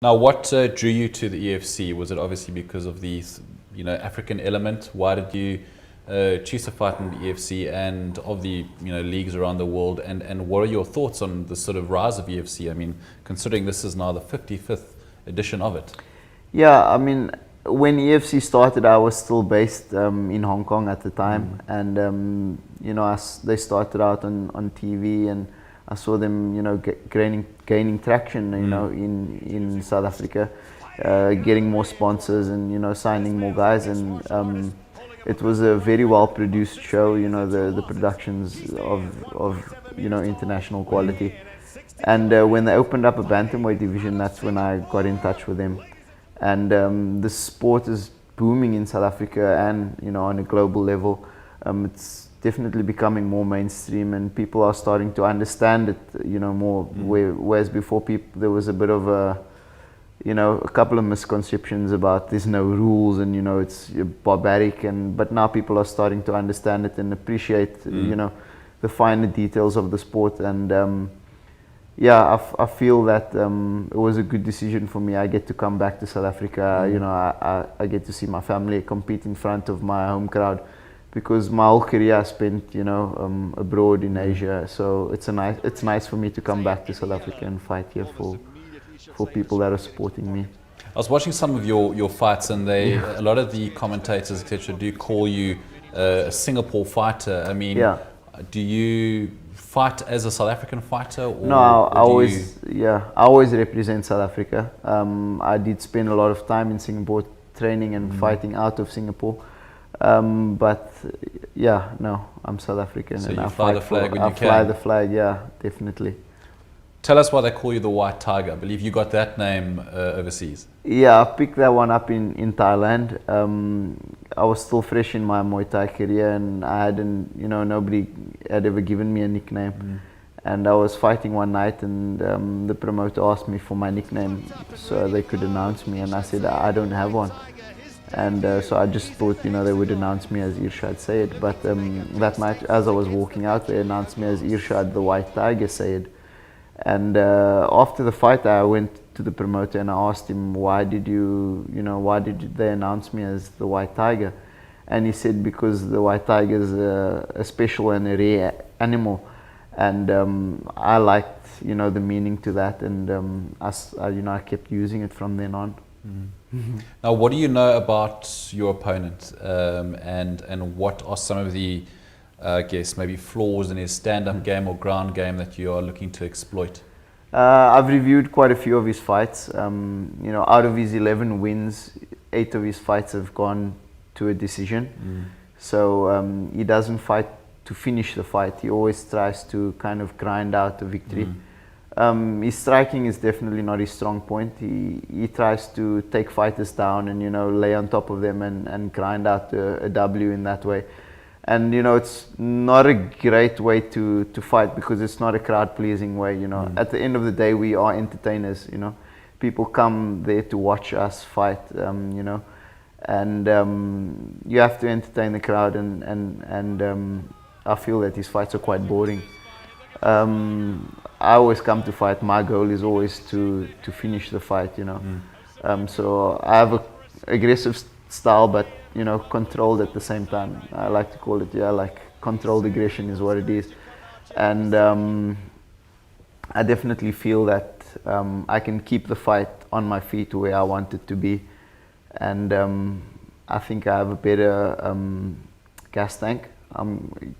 Now, what drew you to the EFC? Was it obviously because of the, African element? Why did you choose to fight in the EFC and of the, leagues around the world? And what are your thoughts on the sort of rise of EFC? I mean, considering this is now the 55th edition of it. Yeah, I mean, when EFC started, I was still based in Hong Kong at the time, and they started out on TV, and I saw them, gaining traction, in South Africa, getting more sponsors and signing more guys, and it was a very well produced show. The productions of international quality, and when they opened up a bantamweight division, that's when I got in touch with them, and the sport is booming in South Africa and on a global level. It's definitely becoming more mainstream, and people are starting to understand it, more. Whereas before, there was a bit of a couple of misconceptions about there's no rules and it's barbaric, but now people are starting to understand it and appreciate the finer details of the sport, and I feel that it was a good decision for me. I get to come back to South Africa. I get to see my family compete in front of my home crowd, because my whole career I spent, abroad in Asia. So it's nice for me to come back to South Africa and fight here for people that are supporting me. I was watching some of your fights, and a lot of the commentators, etc., do call you a Singapore fighter. I mean, do you fight as a South African fighter? Or, no, I always represent South Africa. I did spend a lot of time in Singapore training and fighting out of Singapore. But I'm South African, so and I fly the flag when you can. I fly the flag, yeah, definitely. Tell us why they call you the White Tiger. I believe you got that name overseas. Yeah, I picked that one up in Thailand. I was still fresh in my Muay Thai career, and I hadn't, nobody had ever given me a nickname. And I was fighting one night, and the promoter asked me for my nickname so they could announce me, and I said I don't have one. And so I just thought, they would announce me as Irshad Sayed. But that night, as I was walking out, they announced me as Irshad the White Tiger Sayed. And after the fight, I went to the promoter and I asked him, why did they announce me as the White Tiger? And he said, because the White Tiger is a special and a rare animal. And I liked, the meaning to that, and I kept using it from then on. Now, what do you know about your opponent, and what are some of the, maybe flaws in his stand-up game or ground game that you are looking to exploit? I've reviewed quite a few of his fights. Out of his 11 wins, 8 of his fights have gone to a decision. So he doesn't fight to finish the fight. He always tries to kind of grind out a victory. His striking is definitely not his strong point. He tries to take fighters down and lay on top of them and grind out a W in that way. And it's not a great way to fight, because it's not a crowd pleasing way. At the end of the day, we are entertainers. People come there to watch us fight. And you have to entertain the crowd, and I feel that his fights are quite boring. I always come to fight. My goal is always to finish the fight, So I have an aggressive style, but controlled at the same time. I like to call it, controlled aggression is what it is. And I definitely feel that I can keep the fight on my feet where I want it to be. And I think I have a better gas tank.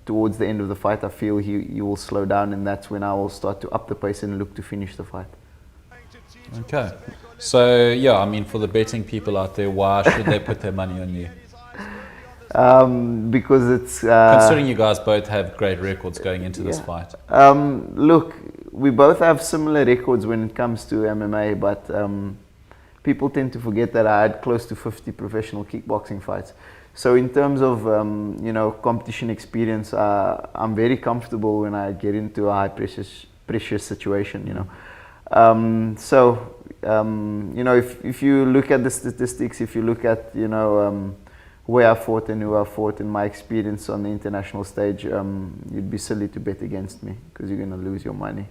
Towards the end of the fight, I feel he will slow down, and that's when I will start to up the pace and look to finish the fight. Okay. So, for the betting people out there, why should they put their money on you? Because it's... considering you guys both have great records going into this fight. Look, we both have similar records when it comes to MMA, but people tend to forget that I had close to 50 professional kickboxing fights. So in terms of competition experience, I'm very comfortable when I get into a high pressure situation. If you look at the statistics, if you look at where I fought and who I fought and my experience on the international stage, you'd be silly to bet against me, because you're going to lose your money.